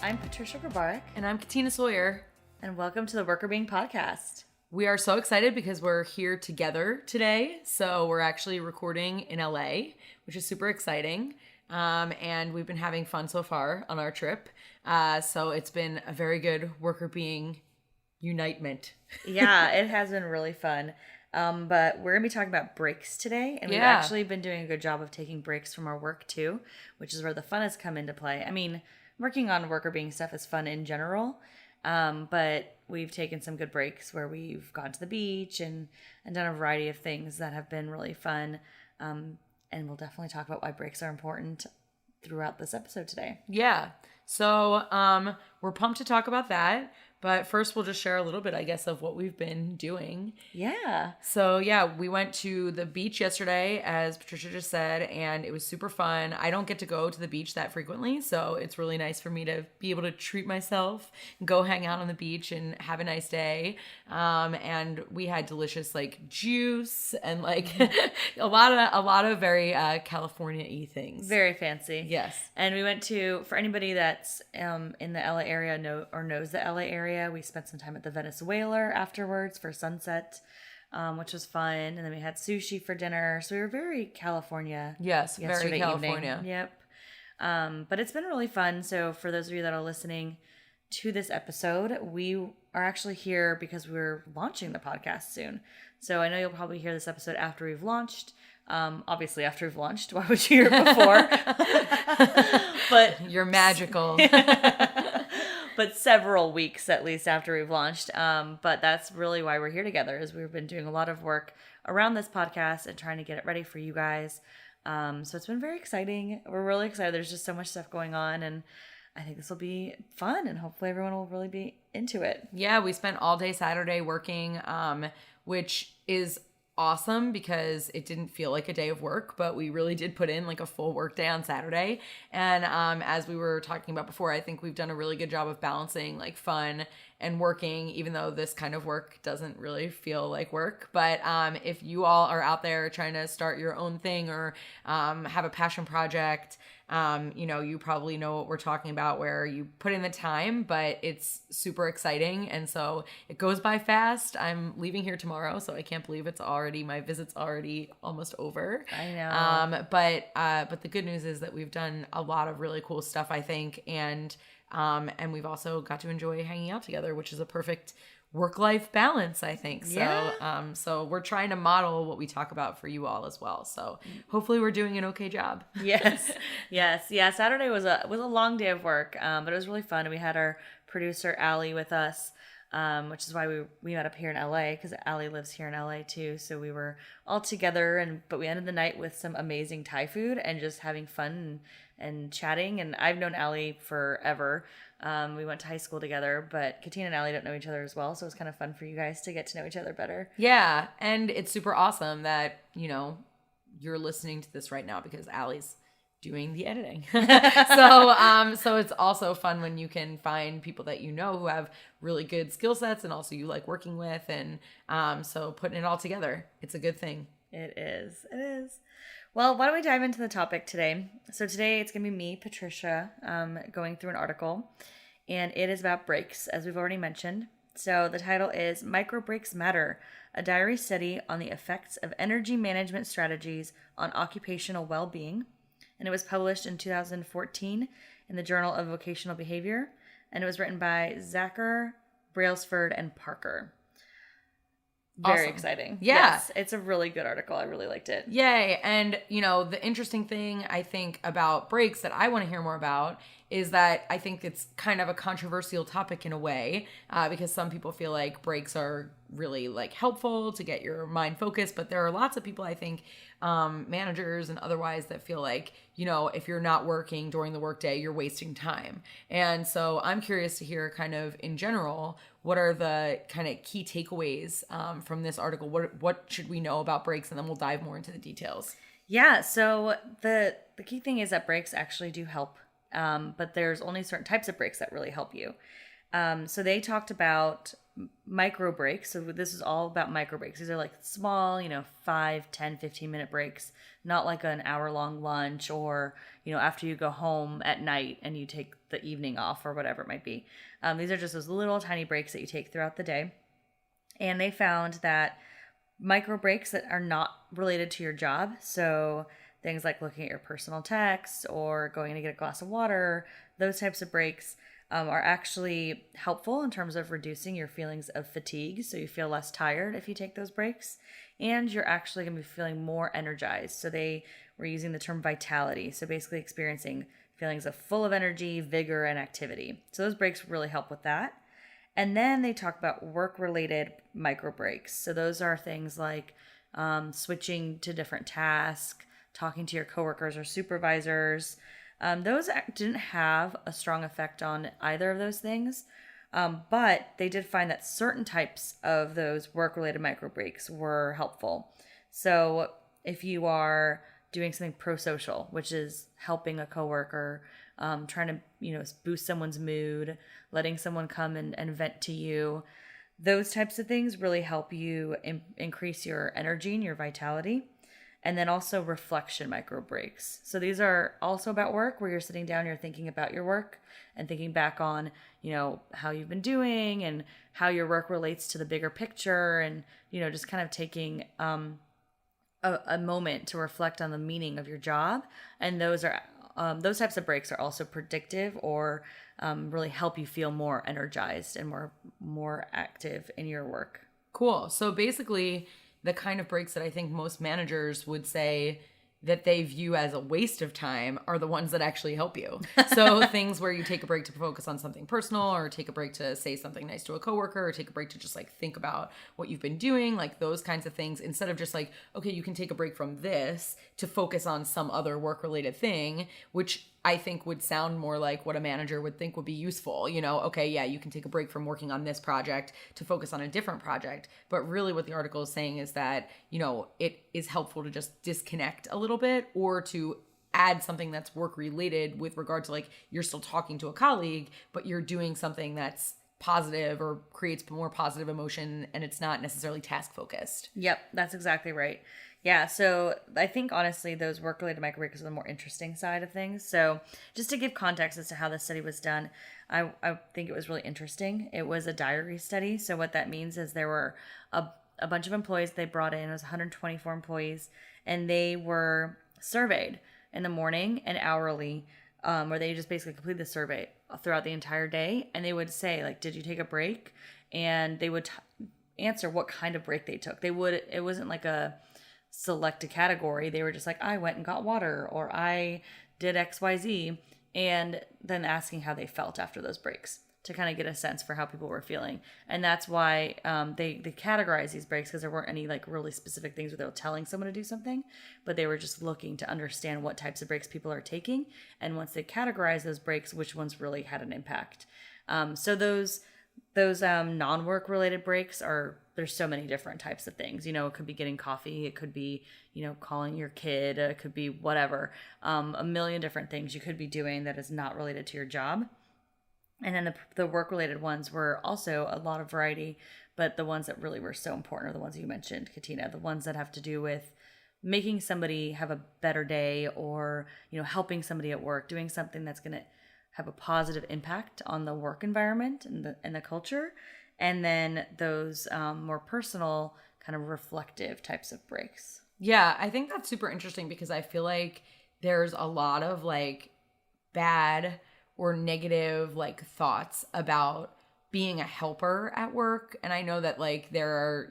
I'm Patricia Grabarek. And I'm Katina Sawyer. And welcome to the Worker Being Podcast. We are so excited because we're here together today. So we're actually recording in LA, which is super exciting. And we've been having fun so far on our trip. So it's been a very good Worker Being unitement. Yeah, it has been really fun. But we're going to be talking about breaks today. And we've actually been doing a good job of taking breaks from our work too, which is where the fun has come into play. I mean, working on Worker Being stuff is fun in general. But we've taken some good breaks where we've gone to the beach and done a variety of things that have been really fun. And we'll definitely talk about why breaks are important throughout this episode today. Yeah. So we're pumped to talk about that. But first, we'll just share a little bit, I guess, of what we've been doing. Yeah. So, yeah, we went to the beach yesterday, as Patricia just said, and it was super fun. I don't get to go to the beach that frequently, so it's really nice for me to be able to treat myself, go hang out on the beach and have a nice day. And we had delicious, juice and, a lot of very California-y things. Very fancy. Yes. And we went to, for anybody that's in the LA area knows the LA area, we spent some time at the Venice Whaler afterwards for sunset, which was fun. And then we had sushi for dinner. So we were very California. Yes, very California. Evening. Yep. But it's been really fun. So for those of you that are listening to this episode, we are actually here because we're launching the podcast soon. So I know you'll probably hear this episode after we've launched. Obviously after we've launched. Why would you hear it before? But you're magical. But several weeks at least after we've launched. But that's really why we're here together, is we've been doing a lot of work around this podcast and trying to get it ready for you guys. So it's been very exciting. We're really excited. There's just so much stuff going on, and I think this will be fun, and hopefully everyone will really be into it. Yeah, we spent all day Saturday working, which is awesome because it didn't feel like a day of work, but we really did put in a full work day on Saturday. And as we were talking about before, I think we've done a really good job of balancing fun and working, even though this kind of work doesn't really feel like work. But if you all are out there trying to start your own thing or have a passion project, you probably know what we're talking about, where you put in the time, but it's super exciting. And so it goes by fast. I'm leaving here tomorrow, so I can't believe my visit's already almost over. I know. But the good news is that we've done a lot of really cool stuff, I think. And we've also got to enjoy hanging out together, which is a perfect work-life balance, I think. So, yeah. So we're trying to model what we talk about for you all as well. So hopefully we're doing an okay job. Yes. Yeah. Saturday was a long day of work, but it was really fun. We had our producer Allie with us, which is why we met up here in LA, because Allie lives here in LA too. So we were all together, but we ended the night with some amazing Thai food and just having fun and chatting. And I've known Allie forever. We went to high school together, but Katina and Allie don't know each other as well, so it was kind of fun for you guys to get to know each other better. Yeah, and it's super awesome that, you're listening to this right now because Allie's doing the editing. So it's also fun when you can find people that who have really good skill sets and also you like working with, and so putting it all together, it's a good thing. It is. Well, why don't we dive into the topic today? So today it's going to be me, Patricia, going through an article, and it is about breaks, as we've already mentioned. So the title is Micro Breaks Matter, a diary study on the effects of energy management strategies on occupational well-being. And it was published in 2014 in the Journal of Vocational Behavior, and it was written by Zacher, Brailsford, and Parker. Very awesome. Exciting. Yeah. Yes, it's a really good article. I really liked it. Yay. And, the interesting thing I think about breaks that I want to hear more about is that I think it's kind of a controversial topic in a way, because some people feel like breaks are really helpful to get your mind focused, but there are lots of people, I think, managers and otherwise, that feel like, if you're not working during the workday, you're wasting time. And so I'm curious to hear kind of in general, what are the kind of key takeaways from this article? What should we know about breaks? And then we'll dive more into the details. Yeah, so the key thing is that breaks actually do help, but there's only certain types of breaks that really help you. So they talked about micro breaks. So this is all about micro breaks. These are like small, 5, 10, 15-minute breaks, not like an hour-long lunch or, after you go home at night and you take the evening off or whatever it might be. These are just those little tiny breaks that you take throughout the day. And they found that micro breaks that are not related to your job, so things like looking at your personal texts or going to get a glass of water, those types of breaks are actually helpful in terms of reducing your feelings of fatigue. So you feel less tired if you take those breaks, and you're actually going to be feeling more energized. So they were using the term vitality. So basically experiencing feelings of full of energy, vigor, and activity. So those breaks really help with that. And then they talk about work-related micro breaks. So those are things like switching to different tasks, talking to your coworkers or supervisors. Those didn't have a strong effect on either of those things, but they did find that certain types of those work-related micro breaks were helpful. So if you are doing something pro-social, which is helping a coworker, trying to boost someone's mood, letting someone come and vent to you, those types of things really help you increase your energy and your vitality. And then also reflection micro breaks. So these are also about work, where you're sitting down, you're thinking about your work and thinking back on, how you've been doing and how your work relates to the bigger picture, and, just kind of taking a moment to reflect on the meaning of your job. And those types of breaks are also predictive, or really help you feel more energized and more active in your work. Cool. So basically, the kind of breaks that I think most managers would say that they view as a waste of time are the ones that actually help you. So things where you take a break to focus on something personal, or take a break to say something nice to a coworker, or take a break to just like think about what you've been doing, like those kinds of things, instead of just like, okay, you can take a break from this to focus on some other work-related thing, which I think would sound more like what a manager would think would be useful. Okay, yeah, you can take a break from working on this project to focus on a different project. But really what the article is saying is that, it is helpful to just disconnect a little bit, or to add something that's work related with regard to like, you're still talking to a colleague, but you're doing something that's positive or creates more positive emotion, and it's not necessarily task focused. Yep, that's exactly right. Yeah, so I think honestly those work-related micro breaks are the more interesting side of things. So just to give context as to how this study was done, I think it was really interesting. It was a diary study. So what that means is there were a bunch of employees they brought in. It was 124 employees, and they were surveyed in the morning and hourly, where they just basically complete the survey throughout the entire day. And they would say, like, did you take a break? And they would answer what kind of break they took. It wasn't like a select a category. They were just like, I went and got water, or I did XYZ, and then asking how they felt after those breaks to kind of get a sense for how people were feeling. And that's why they categorize these breaks, because there weren't any like really specific things where they were telling someone to do something, but they were just looking to understand what types of breaks people are taking. And once they categorize those breaks, which ones really had an impact. So those non-work related breaks there's so many different types of things. It could be getting coffee. It could be, calling your kid. It could be whatever. A million different things you could be doing that is not related to your job. And then the work related ones were also a lot of variety, but the ones that really were so important are the ones that you mentioned, Katina, the ones that have to do with making somebody have a better day, or, helping somebody at work, doing something that's going to have a positive impact on the work environment and the culture. And then those more personal, kind of reflective types of breaks. Yeah, I think that's super interesting, because I feel like there's a lot of like bad or negative like thoughts about being a helper at work. And I know that like there are,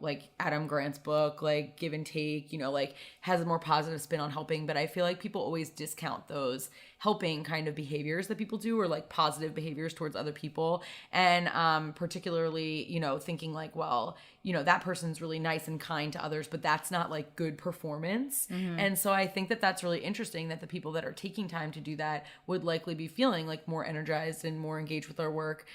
like Adam Grant's book, like Give and Take, like has a more positive spin on helping, but I feel like people always discount those helping kind of behaviors that people do, or like positive behaviors towards other people. And particularly, thinking like, well, that person's really nice and kind to others, but that's not like good performance. Mm-hmm. And so I think that that's really interesting, that the people that are taking time to do that would likely be feeling like more energized and more engaged with their work.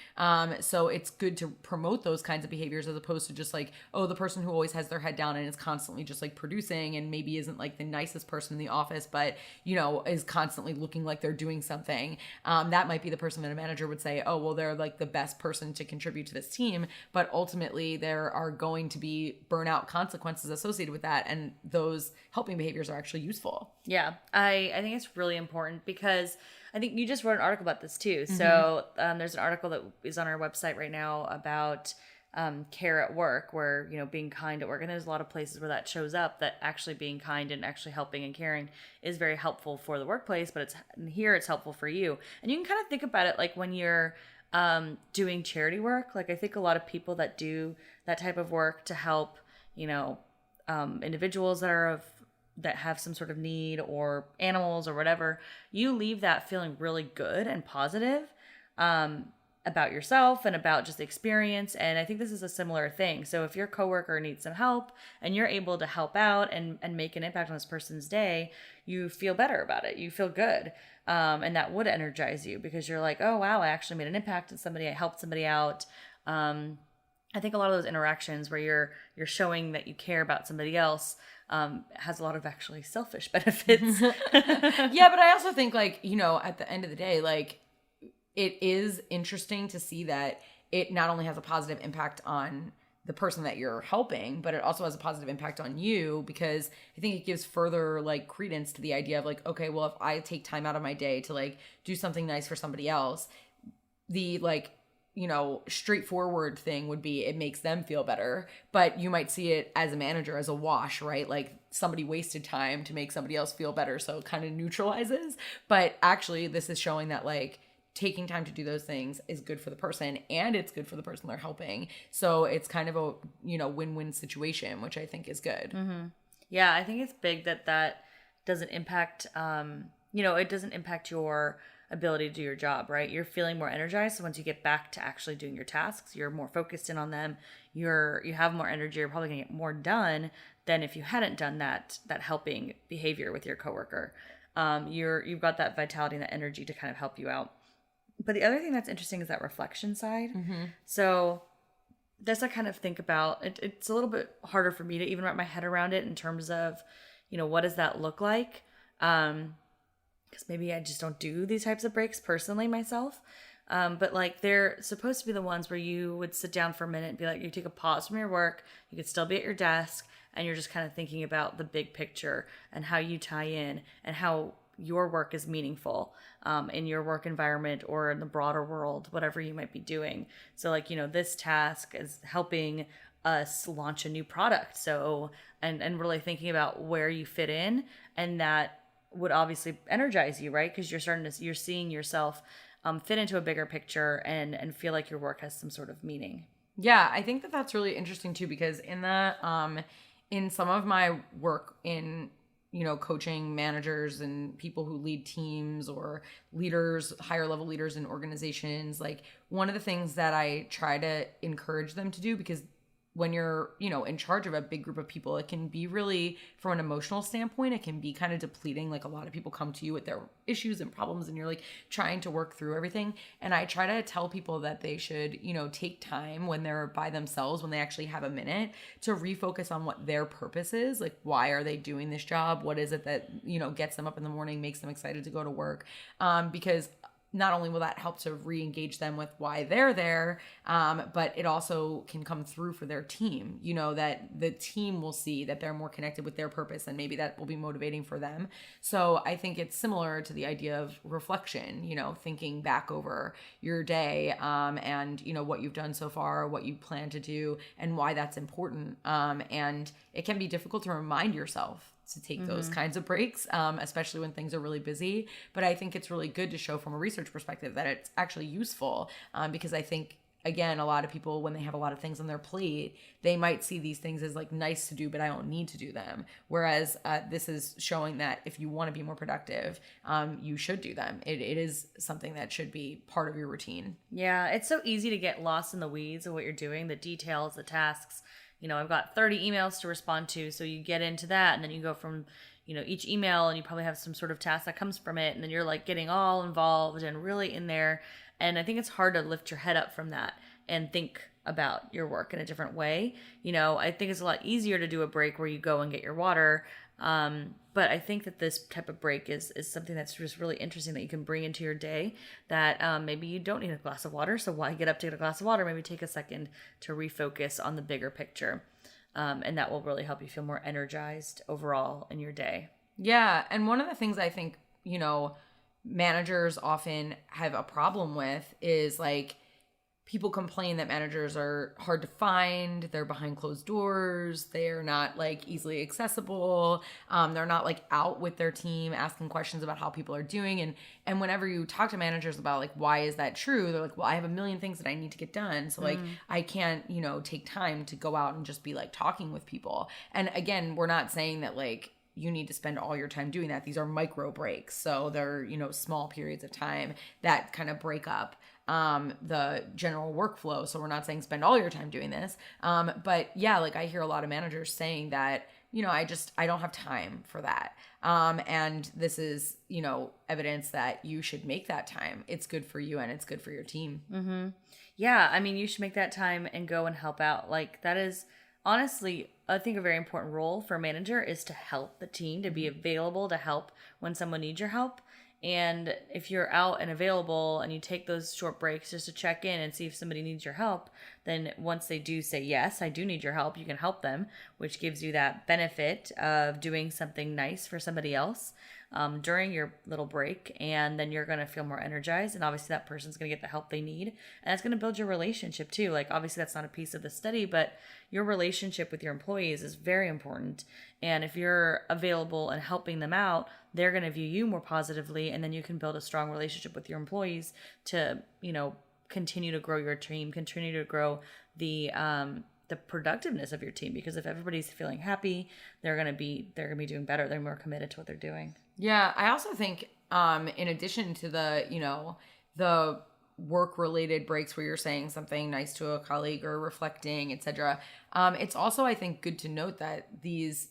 So it's good to promote those kinds of behaviors, as opposed to just like, oh, the person who always has their head down and is constantly just like producing, and maybe isn't like the nicest person in the office, but, is constantly looking like like they're doing something. That might be the person that a manager would say, oh, well, they're like the best person to contribute to this team. But ultimately, there are going to be burnout consequences associated with that. And those helping behaviors are actually useful. Yeah, I think it's really important because I think you just wrote an article about this too. So there's an article that is on our website right now about care at work, where, you know, being kind at work. And there's a lot of places where that shows up, that actually being kind and actually helping and caring is very helpful for the workplace, but it's helpful for you. And you can kind of think about it like when you're doing charity work. Like I think a lot of people that do that type of work to help, you know, individuals that have some sort of need, or animals or whatever, you leave that feeling really good and positive about yourself and about just the experience. And I think this is a similar thing. So if your coworker needs some help and you're able to help out and make an impact on this person's day, you feel better about it. You feel good. And that would energize you because you're like, oh, wow, I actually made an impact on somebody. I helped somebody out. I think a lot of those interactions where you're showing that you care about somebody else has a lot of actually selfish benefits. Yeah, but I also think, like, you know, at the end of the day, like, it is interesting to see that it not only has a positive impact on the person that you're helping, but it also has a positive impact on you, because I think it gives further like credence to the idea of like, okay, well, if I take time out of my day to like do something nice for somebody else, the like, you know, straightforward thing would be it makes them feel better. But you might see it as a manager as a wash, right? Like somebody wasted time to make somebody else feel better, so it kind of neutralizes. But actually, this is showing that like taking time to do those things is good for the person, and it's good for the person they're helping. So it's kind of a, you know, win-win situation, which I think is good. Mm-hmm. Yeah, I think it's big that doesn't impact, it doesn't impact your ability to do your job, right? You're feeling more energized. So once you get back to actually doing your tasks, you're more focused in on them. You have more energy. You're probably gonna get more done than if you hadn't done that helping behavior with your coworker. You've got that vitality and that energy to kind of help you out. But the other thing that's interesting is that reflection side. Mm-hmm. So this I kind of think about. It's a little bit harder for me to even wrap my head around it in terms of, you know, what does that look like? Because maybe I just don't do these types of breaks personally myself. But like they're supposed to be the ones where you would sit down for a minute and be like, you take a pause from your work, you could still be at your desk, and you're just kind of thinking about the big picture and how you tie in and how your work is meaningful in your work environment or in the broader world, whatever you might be doing. So like, you know, this task is helping us launch a new product. So, and really thinking about where you fit in, and that would obviously energize you, right? Because you're seeing yourself fit into a bigger picture and feel like your work has some sort of meaning. Yeah, I think that's really interesting too, because in some of my work in, you know, coaching managers and people who lead teams or leaders, higher level leaders in organizations, like one of the things that I try to encourage them to do, because when you're, you know, in charge of a big group of people, it can be really, from an emotional standpoint, it can be kind of depleting. Like a lot of people come to you with their issues and problems, and you're like trying to work through everything. And I try to tell people that they should, you know, take time when they're by themselves, when they actually have a minute, to refocus on what their purpose is. Like, why are they doing this job? What is it that, you know, gets them up in the morning, makes them excited to go to work? Because not only will that help to re-engage them with why they're there, but it also can come through for their team, you know, that the team will see that they're more connected with their purpose, and maybe that will be motivating for them. So I think it's similar to the idea of reflection, you know, thinking back over your day and, you know, what you've done so far, what you plan to do, and why that's important. And it can be difficult to remind yourself to take those kinds of breaks, especially when things are really busy. But I think it's really good to show from a research perspective that it's actually useful, because I think, again, a lot of people, when they have a lot of things on their plate, they might see these things as like nice to do, but I don't need to do them. Whereas this is showing that if you want to be more productive, you should do them. It is something that should be part of your routine. Yeah, it's so easy to get lost in the weeds of what you're doing, the details, the tasks. You know, I've got 30 emails to respond to. So you get into that, and then you go from, you know, each email, and you probably have some sort of task that comes from it. And then you're like getting all involved and really in there. And I think it's hard to lift your head up from that. and think about your work in a different way. You know, I think it's a lot easier to do a break where you go and get your water. But I think that this type of break is something that's just really interesting that you can bring into your day that maybe you don't need a glass of water. So why get up to get a glass of water? Maybe take a second to refocus on the bigger picture. And that will really help you feel more energized overall in your day. Yeah. And one of the things I think, you know, managers often have a problem with is like, people complain that managers are hard to find. They're behind closed doors. They're not like easily accessible. They're not like out with their team asking questions about how people are doing. And whenever you talk to managers about like, why is that true? They're like, well, I have a million things that I need to get done. So like, I can't, you know, take time to go out and just be like talking with people. And again, we're not saying that like, you need to spend all your time doing that. These are micro breaks. So they're, you know, small periods of time that kind of break up the general workflow. So we're not saying spend all your time doing this. But yeah, like I hear a lot of managers saying that, you know, I don't have time for that. And this is, you know, evidence that you should make that time. It's good for you and it's good for your team. Mm-hmm. Yeah. I mean, you should make that time and go and help out. Like that is honestly, I think a very important role for a manager is to help the team, to be available to help when someone needs your help. And if you're out and available and you take those short breaks just to check in and see if somebody needs your help, then once they do say, yes, I do need your help, you can help them, which gives you that benefit of doing something nice for somebody else during your little break. And then you're going to feel more energized. And obviously that person's going to get the help they need. And it's going to build your relationship too. Like obviously that's not a piece of the study, but your relationship with your employees is very important. And if you're available and helping them out, they're going to view you more positively, and then you can build a strong relationship with your employees to, you know, continue to grow your team, continue to grow the productiveness of your team. Because if everybody's feeling happy, they're going to be doing better. They're more committed to what they're doing. Yeah, I also think in addition to the, you know, the work-related breaks where you're saying something nice to a colleague or reflecting, etc. It's also, I think, good to note that these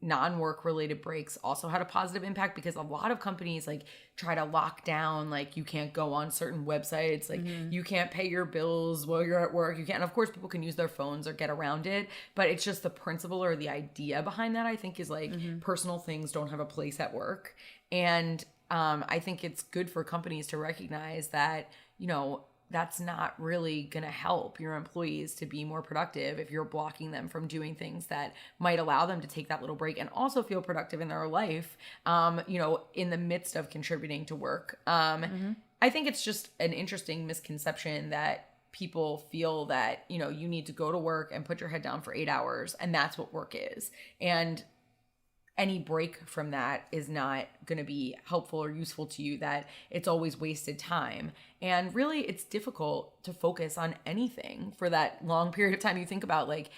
non-work related breaks also had a positive impact, because a lot of companies like try to lock down, like you can't go on certain websites, like you can't pay your bills while you're at work, you can't, and of course people can use their phones or get around it, but it's just the principle or the idea behind that, I think, is like personal things don't have a place at work. And I think it's good for companies to recognize that, you know, that's not really going to help your employees to be more productive if you're blocking them from doing things that might allow them to take that little break and also feel productive in their life, you know, in the midst of contributing to work. I think it's just an interesting misconception that people feel that, you know, you need to go to work and put your head down for 8 hours and that's what work is. And any break from that is not going to be helpful or useful to you, that it's always wasted time. And really, it's difficult to focus on anything for that long period of time. You think about like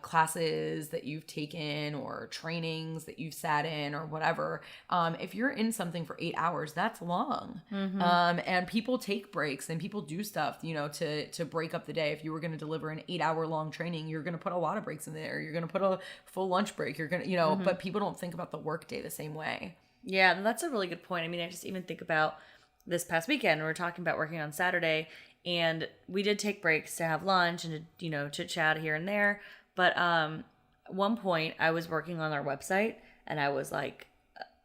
classes that you've taken or trainings that you've sat in or whatever. If you're in something for 8 hours, that's long. And people take breaks and people do stuff, you know, to break up the day. If you were going to deliver an 8-hour long training, you're going to put a lot of breaks in there. You're going to put a full lunch break. You're going to, you know, but people don't think about the work day the same way. Yeah, that's a really good point. I mean, I just even think about this past weekend, we were talking about working on Saturday, and we did take breaks to have lunch and to, you know, chit chat here and there. But at one point I was working on our website and I was like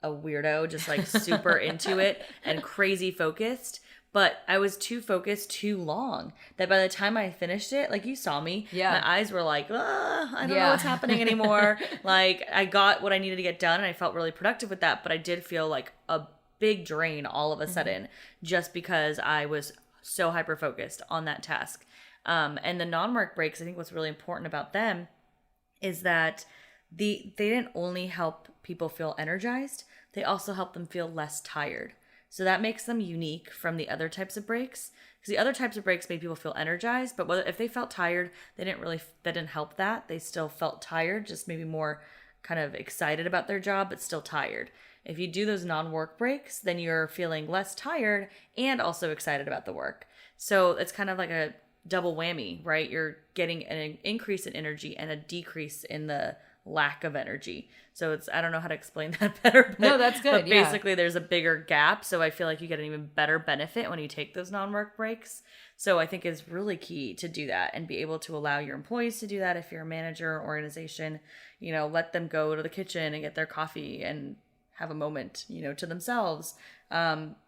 a weirdo, just like super into it and crazy focused. But I was too focused too long that by the time I finished it, like you saw me, my eyes were like, I don't know what's happening anymore. Like I got what I needed to get done and I felt really productive with that. But I did feel like a big drain all of a sudden just because I was so hyper focused on that task. And the non-work breaks, I think what's really important about them is that they didn't only help people feel energized, they also help them feel less tired. So that makes them unique from the other types of breaks. Because the other types of breaks made people feel energized, but if they felt tired, that didn't help that. They still felt tired, just maybe more kind of excited about their job, but still tired. If you do those non-work breaks, then you're feeling less tired and also excited about the work. So it's kind of like a double whammy, right? You're getting an increase in energy and a decrease in the lack of energy. So I don't know how to explain that better. But, No, that's good. But basically there's a bigger gap. So I feel like you get an even better benefit when you take those non-work breaks. So I think it's really key to do that and be able to allow your employees to do that. If you're a manager or organization, let them go to the kitchen and get their coffee and have a moment, to themselves.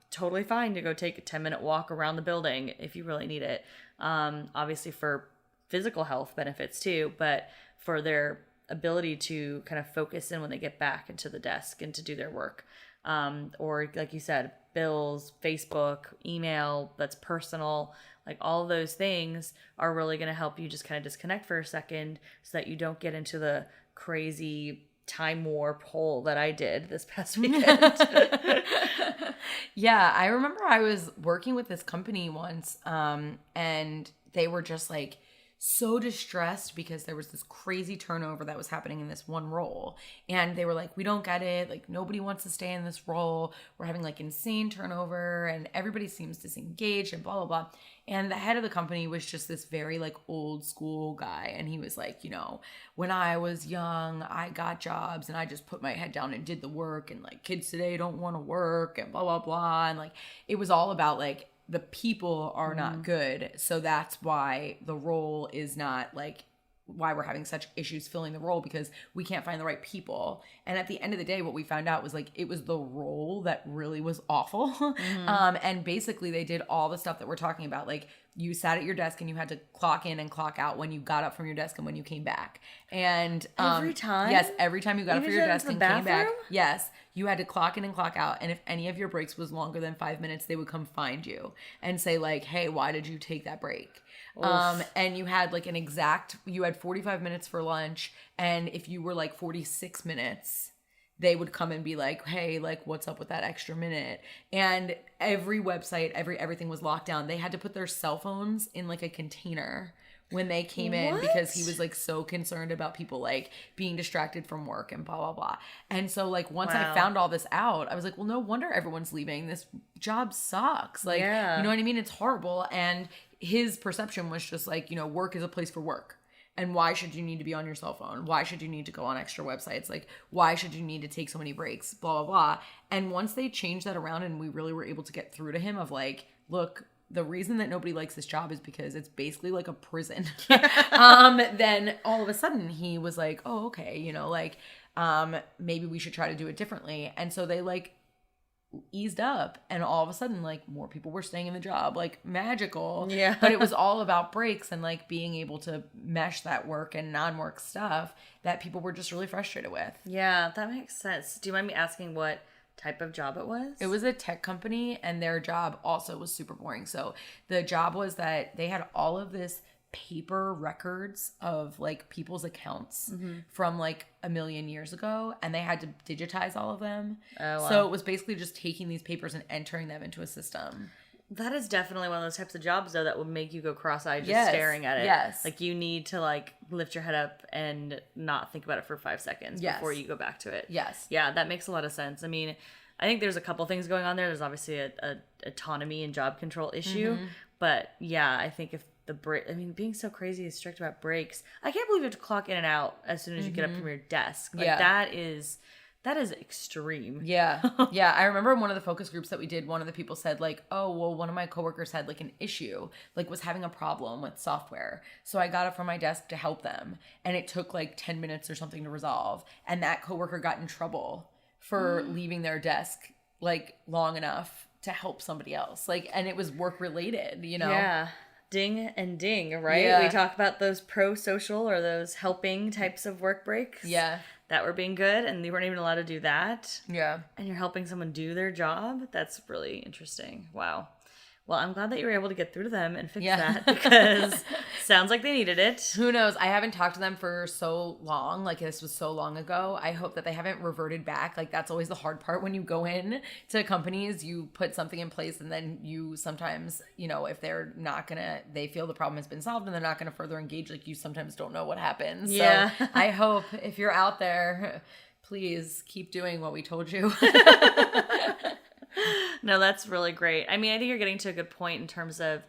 Totally fine to go take a 10-minute walk around the building if you really need it. Obviously for physical health benefits too, but for their ability to kind of focus in when they get back into the desk and to do their work. Or like you said, bills, Facebook, email, that's personal, like all those things are really going to help you just kind of disconnect for a second so that you don't get into the crazy time warp hole that I did this past weekend. Yeah, I remember I was working with this company once, and they were just like so distressed because there was this crazy turnover that was happening in this one role. And they were like, we don't get it. Like, nobody wants to stay in this role. We're having like insane turnover and everybody seems disengaged and blah, blah, blah. And the head of the company was just this very like old school guy. And he was like, when I was young, I got jobs and I just put my head down and did the work. And like kids today don't want to work and blah, blah, blah. And like, it was all about like, the people are not good. So that's why the role is not like why we're having such issues filling the role, because we can't find the right people. And at the end of the day, what we found out was like, it was the role that really was awful. And basically they did all the stuff that we're talking about. Like you sat at your desk and you had to clock in and clock out when you got up from your desk and when you came back. And every time? Yes, every time you got up from your desk and came back. Bathroom? Yes. You had to clock in and clock out. And if any of your breaks was longer than 5 minutes, they would come find you and say like, hey, why did you take that break? And you had like you had 45 minutes for lunch. And if you were like 46 minutes, they would come and be like, hey, like, what's up with that extra minute? And every website, everything was locked down. They had to put their cell phones in like a container when they came in because he was like so concerned about people like being distracted from work and blah, blah, blah. And so like once I found all this out, I was like, well, no wonder everyone's leaving. This job sucks. Like, you know what I mean? It's horrible. And his perception was just like, work is a place for work. And why should you need to be on your cell phone? Why should you need to go on extra websites? Like, why should you need to take so many breaks? Blah, blah, blah. And once they changed that around and we really were able to get through to him of like, look, the reason that nobody likes this job is because it's basically like a prison. Then all of a sudden he was like, oh, okay, maybe we should try to do it differently. And so they like eased up and all of a sudden like more people were staying in the job, like magical. Yeah. But it was all about breaks and like being able to mesh that work and non-work stuff that people were just really frustrated with. Yeah, that makes sense. Do you mind me asking what type of job it was? It was a tech company and their job also was super boring. So the job was that they had all of this paper records of like people's accounts from like a million years ago, and they had to digitize all of them. Oh, wow. So it was basically just taking these papers and entering them into a system. That is definitely one of those types of jobs though that would make you go cross-eyed just staring at it. Yes. Like you need to like lift your head up and not think about it for 5 seconds before you go back to it. Yes. Yeah, that makes a lot of sense. I mean, I think there's a couple things going on there. There's obviously a autonomy and job control issue, but yeah, I think if being so crazy and strict about breaks. I can't believe you have to clock in and out as soon as you get up from your desk. Like that is extreme. Yeah. Yeah. I remember in one of the focus groups that we did, one of the people said like, oh, well, one of my coworkers had like an issue, like was having a problem with software. So I got up from my desk to help them. And it took like 10 minutes or something to resolve. And that coworker got in trouble for leaving their desk like long enough to help somebody else. Like, and it was work related, Yeah. Ding and ding, right? Yeah. We talk about those pro-social or those helping types of work breaks. Yeah. That were being good, and you weren't even allowed to do that. Yeah. And you're helping someone do their job. That's really interesting. Wow. Well, I'm glad that you were able to get through to them and fix that because sounds like they needed it. Who knows? I haven't talked to them for so long. Like, this was so long ago. I hope that they haven't reverted back. Like, that's always the hard part when you go in to companies. You put something in place and then you sometimes, if they're not going to, they feel the problem has been solved and they're not going to further engage. Like, you sometimes don't know what happens. Yeah. So I hope if you're out there, please keep doing what we told you. No, that's really great. I mean, I think you're getting to a good point in terms of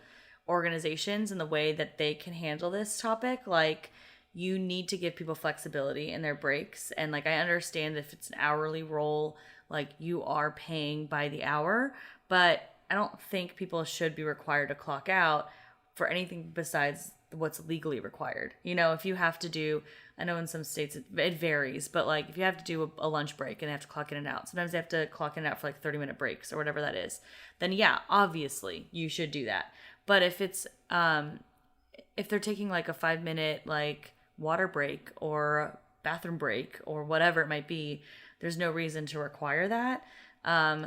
organizations and the way that they can handle this topic. Like, you need to give people flexibility in their breaks. And like, I understand if it's an hourly role, like you are paying by the hour, but I don't think people should be required to clock out for anything besides what's legally required. You know, if you have to do, I know in some states it varies, but like if you have to do a lunch break and they have to clock in and out, sometimes they have to clock in and out for like 30-minute breaks or whatever that is, then yeah, obviously you should do that. But if it's, if they're taking like a 5-minute like water break or bathroom break or whatever it might be, there's no reason to require that.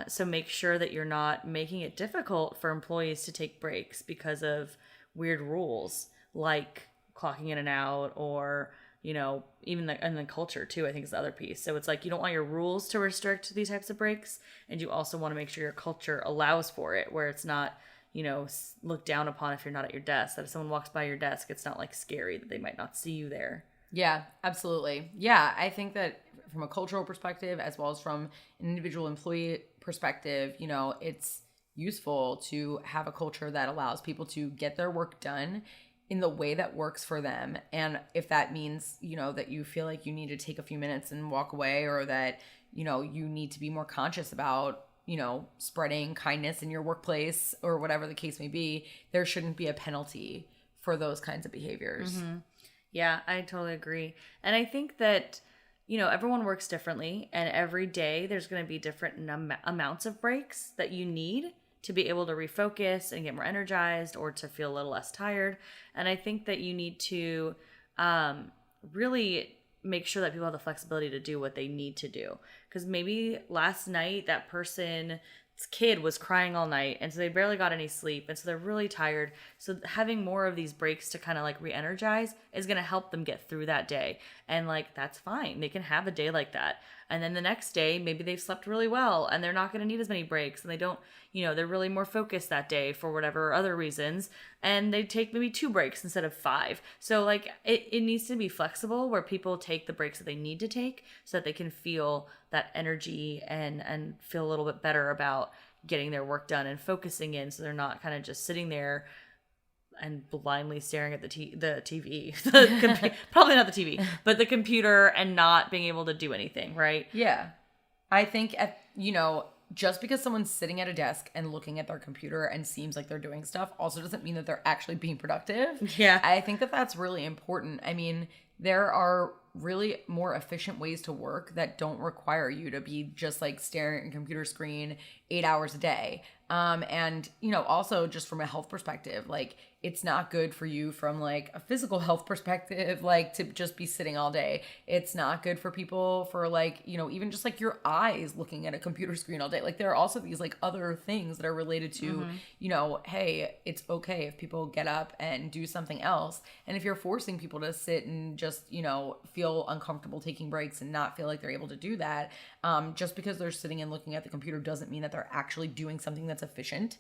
So make sure that you're not making it difficult for employees to take breaks because of weird rules like clocking in and out, or, you know, even and the culture too, I think is the other piece. So it's like, you don't want your rules to restrict these types of breaks. And you also want to make sure your culture allows for it, where it's not, you know, looked down upon if you're not at your desk, that if someone walks by your desk, it's not like scary that they might not see you there. Yeah, absolutely. Yeah, I think that from a cultural perspective, as well as from an individual employee perspective, you know, it's useful to have a culture that allows people to get their work done in the way that works for them. And if that means, you know, that you feel like you need to take a few minutes and walk away, or that, you know, you need to be more conscious about, you know, spreading kindness in your workplace or whatever the case may be, there shouldn't be a penalty for those kinds of behaviors. Mm-hmm. Yeah, I totally agree. And I think that, you know, everyone works differently, and every day there's going to be different amounts of breaks that you need to be able to refocus and get more energized, or to feel a little less tired. And I think that you need to really make sure that people have the flexibility to do what they need to do. Because maybe last night that person's kid was crying all night, and so they barely got any sleep, and so they're really tired. So having more of these breaks to kind of like re-energize is going to help them get through that day. And like, that's fine. They can have a day like that. And then the next day, maybe they've slept really well and they're not going to need as many breaks, and they don't, you know, they're really more focused that day for whatever other reasons, and they take maybe 2 breaks instead of 5. So like, it needs to be flexible, where people take the breaks that they need to take so that they can feel that energy and feel a little bit better about getting their work done and focusing in, so they're not kind of just sitting there and blindly staring at the TV, probably not the TV, but the computer, and not being able to do anything, right? Yeah. I think, you know, just because someone's sitting at a desk and looking at their computer and seems like they're doing stuff also doesn't mean that they're actually being productive. Yeah. I think that that's really important. I mean, there are really more efficient ways to work that don't require you to be just like staring at a computer screen 8 hours a day. And, you know, also just from a health perspective, like, it's not good for you from like a physical health perspective, like to just be sitting all day. It's not good for people for like, you know, even just like your eyes looking at a computer screen all day. Like, there are also these like other things that are related to, you know, hey, it's okay if people get up and do something else. And if you're forcing people to sit and just, you know, feel uncomfortable taking breaks and not feel like they're able to do that, just because they're sitting and looking at the computer doesn't mean that they're actually doing something that's efficient.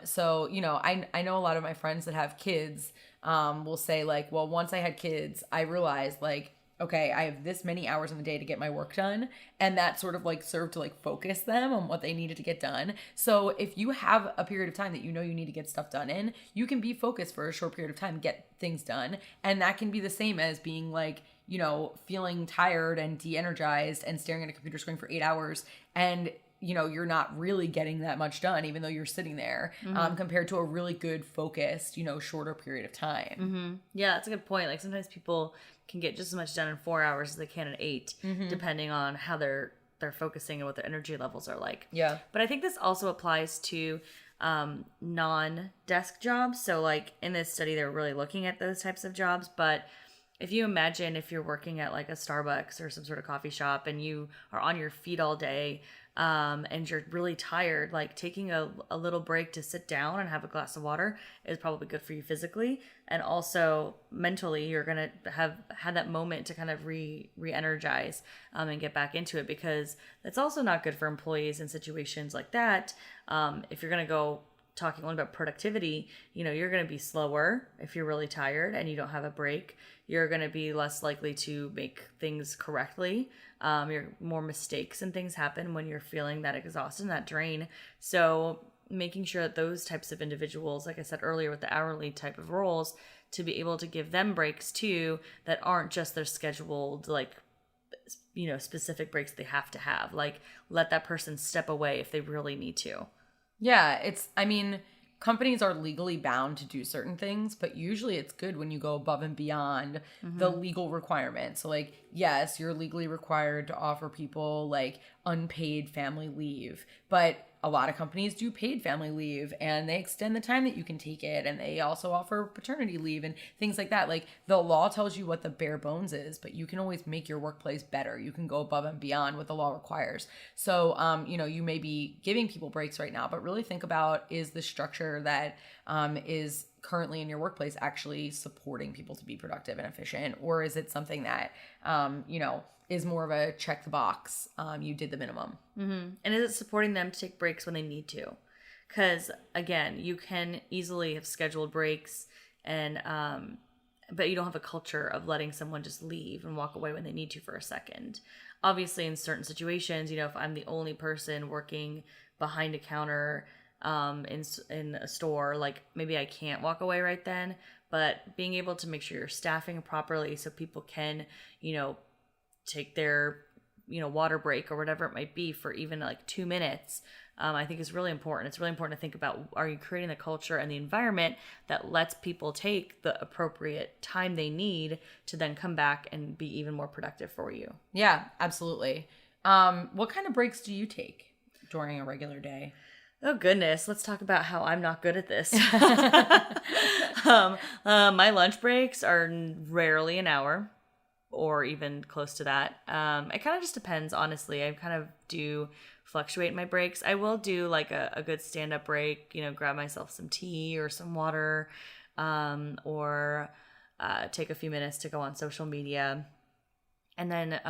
So, you know, I know a lot of my friends that have kids will say like, well, once I had kids, I realized like, okay, I have this many hours in the day to get my work done. And that sort of like served to like focus them on what they needed to get done. So if you have a period of time that you know you need to get stuff done in, you can be focused for a short period of time, get things done. And that can be the same as being like, you know, feeling tired and de-energized and staring at a computer screen for 8 hours. And you know, you're not really getting that much done, even though you're sitting there, compared to a really good focused, you know, shorter period of time. Yeah, that's a good point. Like, sometimes people can get just as much done in 4 hours as they can in 8, depending on how they're focusing and what their energy levels are like. Yeah. But I think this also applies to non-desk jobs. So like in this study, they're really looking at those types of jobs. But if you imagine if you're working at like a Starbucks or some sort of coffee shop and you are on your feet all day, and you're really tired, like taking a little break to sit down and have a glass of water is probably good for you physically. And also mentally, you're going to have had that moment to kind of re-energize and get back into it, because that's also not good for employees in situations like that. If you're going to go talking only about productivity, you know, you're going to be slower if you're really tired and you don't have a break. You're going to be less likely to make things correctly. More mistakes and things happen when you're feeling that exhausted and that drain. So making sure that those types of individuals, like I said earlier with the hourly type of roles, to be able to give them breaks too that aren't just their scheduled, like, specific breaks they have to have. Like, let that person step away if they really need to. Yeah, companies are legally bound to do certain things, but usually it's good when you go above and beyond the legal requirements. So, like, yes, you're legally required to offer people, like, unpaid family leave, but a lot of companies do paid family leave, and they extend the time that you can take it, and they also offer paternity leave and things like that. Like, the law tells you what the bare bones is, but you can always make your workplace better. You can go above and beyond what the law requires. So, you may be giving people breaks right now, but really think about, is the structure that is currently in your workplace actually supporting people to be productive and efficient? Or is it something that, is more of a check the box, you did the minimum? Mm-hmm. And is it supporting them to take breaks when they need to? Because, again, you can easily have scheduled breaks, and but you don't have a culture of letting someone just leave and walk away when they need to for a second. Obviously, in certain situations, if I'm the only person working behind a counter in a store, like, maybe I can't walk away right then. But being able to make sure you're staffing properly so people can, take their, water break or whatever it might be for even like 2 minutes, I think is really important. It's really important to think about, are you creating the culture and the environment that lets people take the appropriate time they need to then come back and be even more productive for you? Yeah, absolutely. What kind of breaks do you take during a regular day? Oh, goodness. Let's talk about how I'm not good at this. My lunch breaks are rarely an hour, or even close to that. It kind of just depends, honestly. I kind of do fluctuate my breaks. I will do like a good stand-up break, grab myself some tea or some water, or take a few minutes to go on social media. And then,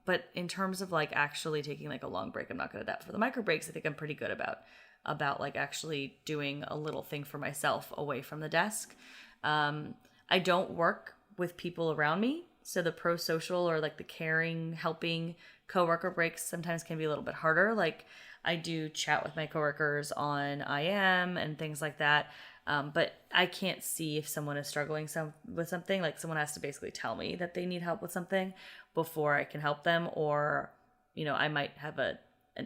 but in terms of like actually taking like a long break, I'm not good at that. For the micro breaks, I think I'm pretty good about like actually doing a little thing for myself away from the desk. I don't work with people around me. So the pro-social or like the caring, helping coworker breaks sometimes can be a little bit harder. Like, I do chat with my coworkers on IM and things like that. But I can't see if someone is struggling with something. Like, someone has to basically tell me that they need help with something before I can help them. Or, I might have an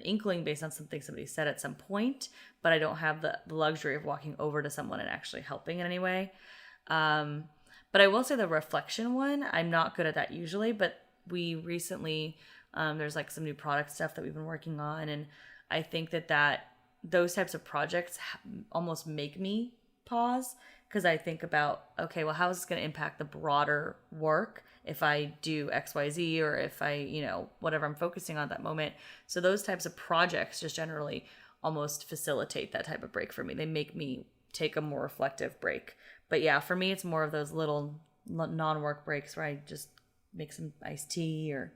inkling based on something somebody said at some point, but I don't have the luxury of walking over to someone and actually helping in any way. But I will say the reflection one, I'm not good at that usually, but we recently, there's like some new product stuff that we've been working on. And I think that those types of projects almost make me pause, because I think about, okay, well, how is this going to impact the broader work if I do X, Y, Z, or if I, whatever I'm focusing on at that moment. So those types of projects just generally almost facilitate that type of break for me. They make me take a more reflective break. But yeah, for me, it's more of those little non-work breaks where I just make some iced tea or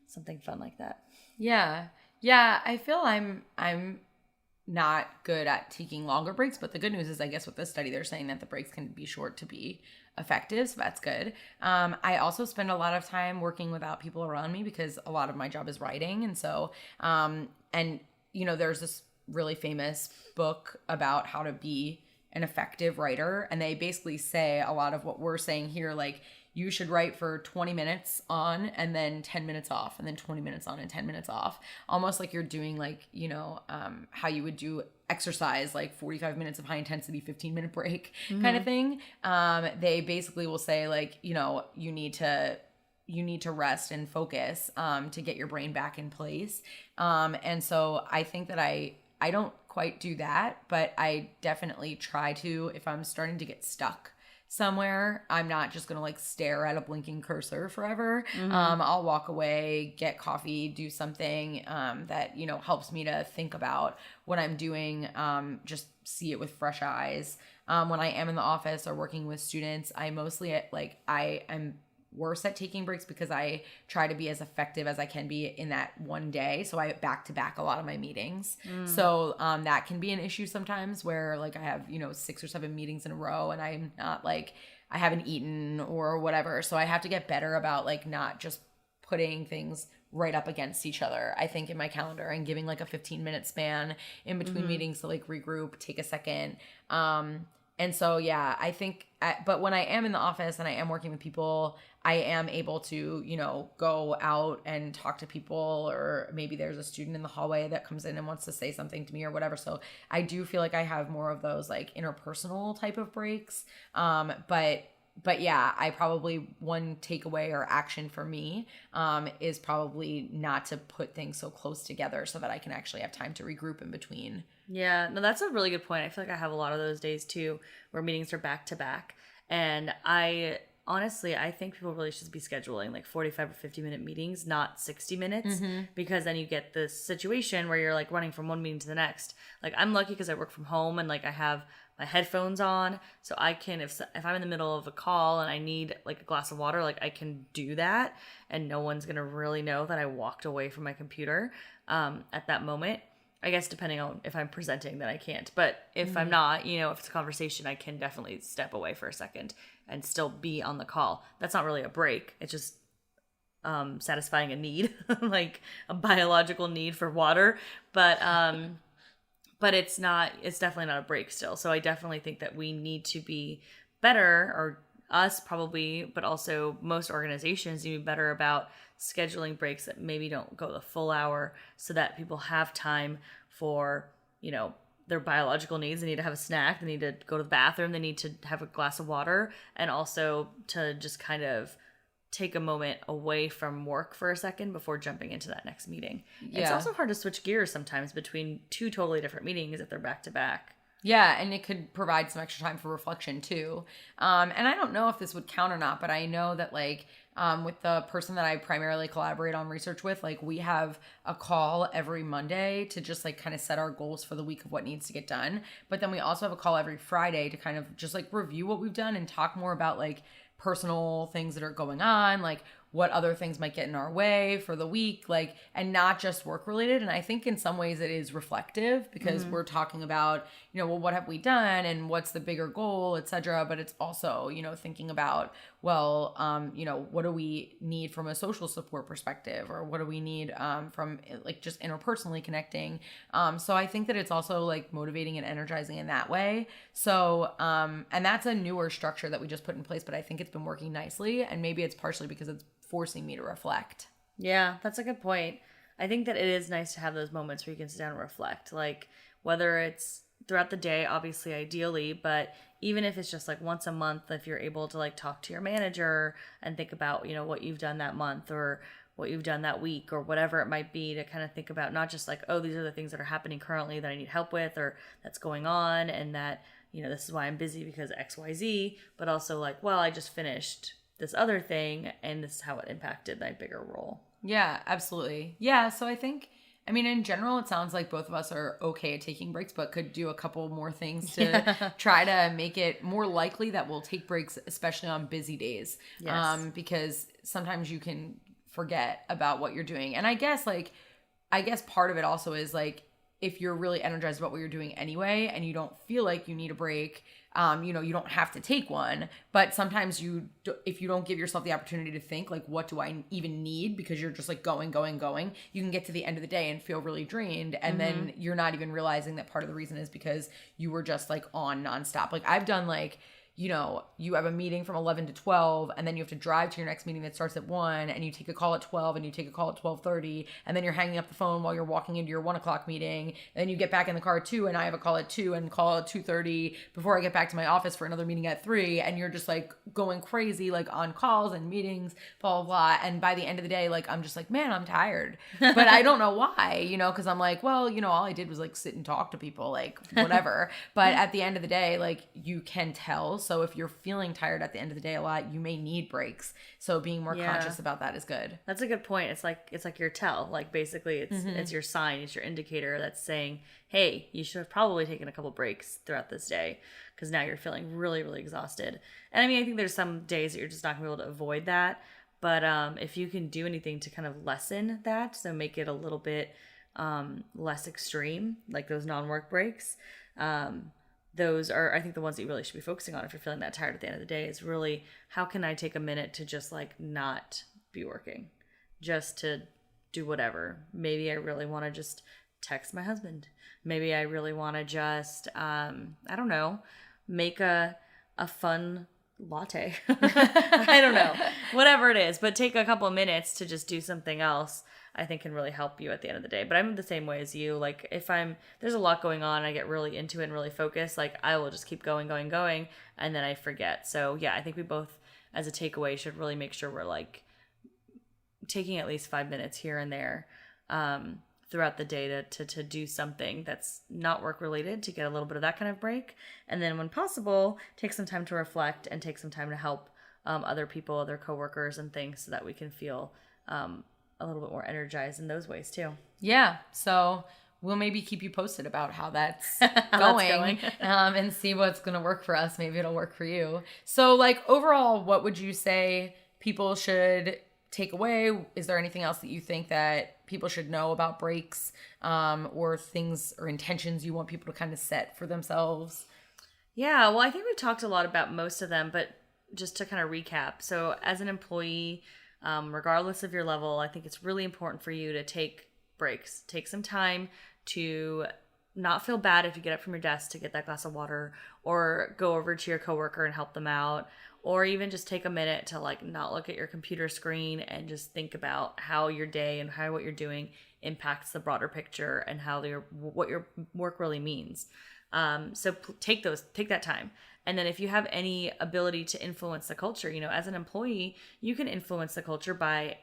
something fun like that. Yeah. I feel I'm not good at taking longer breaks, but the good news is, I guess with this study, they're saying that the breaks can be short to be effective. So that's good. I also spend a lot of time working without people around me because a lot of my job is writing. And so, there's this really famous book about how to be an effective writer, and they basically say a lot of what we're saying here, like, you should write for 20 minutes on and then 10 minutes off, and then 20 minutes on and 10 minutes off, almost like you're doing like, how you would do exercise, like 45 minutes of high intensity, 15-minute break kind of thing. They basically will say, like, you need to rest and focus to get your brain back in place. And so I think that I don't quite do that, but I definitely try to. If I'm starting to get stuck somewhere, I'm not just gonna like stare at a blinking cursor forever. I'll walk away, get coffee, do something that helps me to think about what I'm doing, just see it with fresh eyes. When I am in the office or working with students, I mostly I am worse at taking breaks because I try to be as effective as I can be in that one day. So I back to back a lot of my meetings. So that can be an issue sometimes where like I have, 6 or 7 meetings in a row and I'm not like, I haven't eaten or whatever. So I have to get better about like not just putting things right up against each other, I think, in my calendar, and giving like a 15-minute span in between meetings to like regroup, take a second. And so, yeah, I think, but when I am in the office and I am working with people, I am able to, go out and talk to people, or maybe there's a student in the hallway that comes in and wants to say something to me or whatever. So I do feel like I have more of those like interpersonal type of breaks. But yeah, I probably, one takeaway or action for me is probably not to put things so close together so that I can actually have time to regroup in between. Yeah, no, that's a really good point. I feel like I have a lot of those days too where meetings are back to back. And I honestly, I think people really should be scheduling like 45 or 50-minute meetings, not 60 minutes, because then you get this situation where you're like running from one meeting to the next. Like I'm lucky because I work from home and like I have my headphones on, so I can, if I'm in the middle of a call and I need like a glass of water, like I can do that and no one's gonna really know that I walked away from my computer at that moment. I guess depending on if I'm presenting, then I can't. But if I'm not, if it's a conversation, I can definitely step away for a second and still be on the call. That's not really a break. It's just satisfying a need, like a biological need for water. But it's not. It's definitely not a break still. So I definitely think that we need to be better, or us probably, but also most organizations need to be better about scheduling breaks that maybe don't go the full hour so that people have time for, their biological needs. They need to have a snack. They need to go to the bathroom. They need to have a glass of water, and also to just kind of take a moment away from work for a second before jumping into that next meeting. Yeah. It's also hard to switch gears sometimes between two totally different meetings if they're back to back. Yeah, and it could provide some extra time for reflection too. And I don't know if this would count or not, but I know that like with the person that I primarily collaborate on research with, like we have a call every Monday to just like kind of set our goals for the week of what needs to get done. But then we also have a call every Friday to kind of just like review what we've done and talk more about like personal things that are going on, like what other things might get in our way for the week, like, and not just work related. And I think in some ways it is reflective because we're talking about, well, what have we done and what's the bigger goal, etc. But it's also, thinking about, well, what do we need from a social support perspective, or what do we need from like just interpersonally connecting. So I think that it's also like motivating and energizing in that way. So, and that's a newer structure that we just put in place, but I think it's been working nicely, and maybe it's partially because it's forcing me to reflect. Yeah, that's a good point. I think that it is nice to have those moments where you can sit down and reflect, like whether it's throughout the day, obviously ideally, but even if it's just like once a month, if you're able to like talk to your manager and think about, what you've done that month or what you've done that week or whatever it might be, to kind of think about not just like, oh, these are the things that are happening currently that I need help with or that's going on, and that, this is why I'm busy because XYZ, but also like, well, I just finished this other thing and this is how it impacted my bigger role. Yeah, absolutely. Yeah, so I think, in general, it sounds like both of us are okay at taking breaks, but could do a couple more things to try to make it more likely that we'll take breaks, especially on busy days. Yes. Because sometimes you can forget about what you're doing. And I guess part of it also is like, if you're really energized about what you're doing anyway, and you don't feel like you need a break, you don't have to take one, but sometimes if you don't give yourself the opportunity to think like, what do I even need? Because you're just like going, you can get to the end of the day and feel really drained. And then you're not even realizing that part of the reason is because you were just like on nonstop. Like I've done like, you have a meeting from 11 to 12, and then you have to drive to your next meeting that starts at 1, and you take a call at 12, and you take a call at 12:30, and then you're hanging up the phone while you're walking into your 1 o'clock meeting, and then you get back in the car at 2, and I have a call at 2, and call at 2:30 before I get back to my office for another meeting at 3, and you're just like going crazy, like on calls and meetings, blah, blah, blah. And by the end of the day, like, I'm just like, man, I'm tired. But I don't know why, because I'm like, well, all I did was like sit and talk to people, like whatever. But at the end of the day, like you can tell. So if you're feeling tired at the end of the day a lot, you may need breaks. So being more conscious about that is good. That's a good point. It's like your tell. Like basically it's your sign, it's your indicator that's saying, hey, you should have probably taken a couple breaks throughout this day because now you're feeling really, really exhausted. And I think there's some days that you're just not gonna be able to avoid that. But if you can do anything to kind of lessen that, so make it a little bit less extreme, like those non-work breaks, those are, I think, the ones that you really should be focusing on if you're feeling that tired at the end of the day, is really, how can I take a minute to just like not be working, just to do whatever. Maybe I really want to just text my husband. Maybe I really want to just, I don't know, make a fun latte. I don't know. Whatever it is. But take a couple of minutes to just do something else, I think can really help you at the end of the day. But I'm the same way as you. Like if there's a lot going on, I get really into it and really focused, like I will just keep going, and then I forget. So yeah, I think we both as a takeaway should really make sure we're like taking at least 5 minutes here and there throughout the day to do something that's not work related, to get a little bit of that kind of break. And then when possible, take some time to reflect and take some time to help other people, other coworkers and things, so that we can feel a little bit more energized in those ways too. Yeah. So we'll maybe keep you posted about how that's going, and see what's going to work for us. Maybe it'll work for you. So like overall, what would you say people should take away? Is there anything else that you think that people should know about breaks, or things or intentions you want people to kind of set for themselves? Yeah, well, I think we've talked a lot about most of them, but just to kind of recap. So as an employee, regardless of your level, I think it's really important for you to take breaks. Take some time to not feel bad if you get up from your desk to get that glass of water, or go over to your coworker and help them out, or even just take a minute to like not look at your computer screen and just think about how your day and how what you're doing impacts the broader picture and how what your work really means. So take that time. And then if you have any ability to influence the culture, as an employee, you can influence the culture by,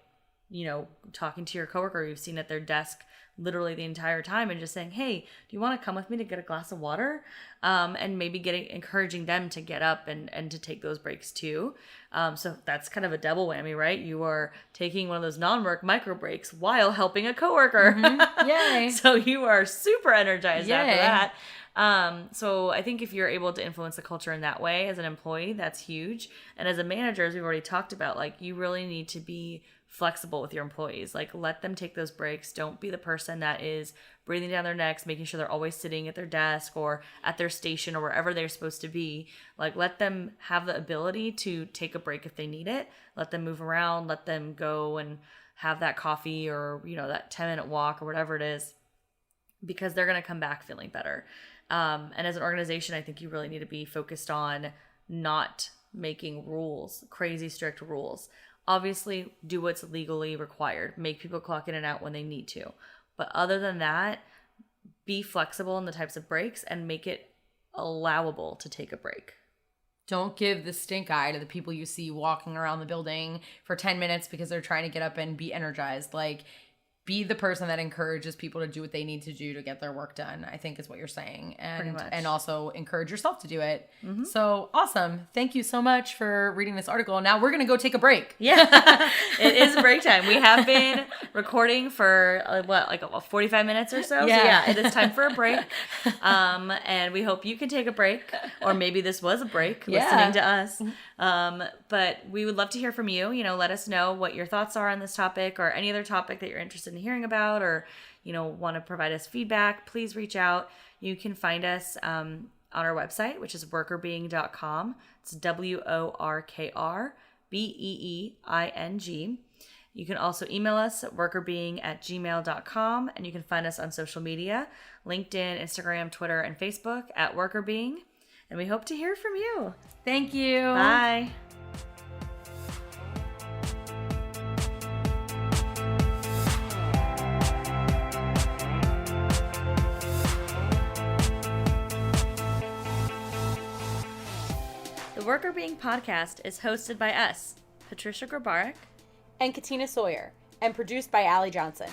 talking to your coworker you've seen at their desk literally the entire time and just saying, hey, do you want to come with me to get a glass of water? And maybe encouraging them to get up and to take those breaks too. So that's kind of a double whammy, right? You are taking one of those non-work micro breaks while helping a coworker. Mm-hmm. Yay. So you are super energized Yay. after that. So I think if you're able to influence the culture in that way as an employee, that's huge. And as a manager, as we've already talked about, like you really need to be flexible with your employees. Like let them take those breaks. Don't be the person that is breathing down their necks, making sure they're always sitting at their desk or at their station or wherever they're supposed to be. Like let them have the ability to take a break if they need it. Let them move around, let them go and have that coffee or, that 10-minute walk or whatever it is, because they're going to come back feeling better. And as an organization, I think you really need to be focused on not making rules, crazy strict rules. Obviously, do what's legally required. Make people clock in and out when they need to. But other than that, be flexible in the types of breaks and make it allowable to take a break. Don't give the stink eye to the people you see walking around the building for 10 minutes because they're trying to get up and be energized. Like, be the person that encourages people to do what they need to do to get their work done, I think is what you're saying. And also encourage yourself to do it. Mm-hmm. So awesome. Thank you so much for reading this article. Now we're going to go take a break. Yeah, it is break time. We have been recording for 45 minutes or so. Yeah. So yeah, it is time for a break. And we hope you can take a break, or maybe this was a break listening to us. But we would love to hear from you. Let us know what your thoughts are on this topic or any other topic that you're interested in hearing about, or, want to provide us feedback. Please reach out. You can find us on our website, which is workerbeing.com. It's WORKRBEEING. You can also email us at workerbeing@gmail.com, and you can find us on social media, LinkedIn, Instagram, Twitter, and Facebook at workerbeing. And we hope to hear from you. Thank you. Bye. The Worker Being podcast is hosted by us, Patricia Grabarek and Katina Sawyer, and produced by Allie Johnson.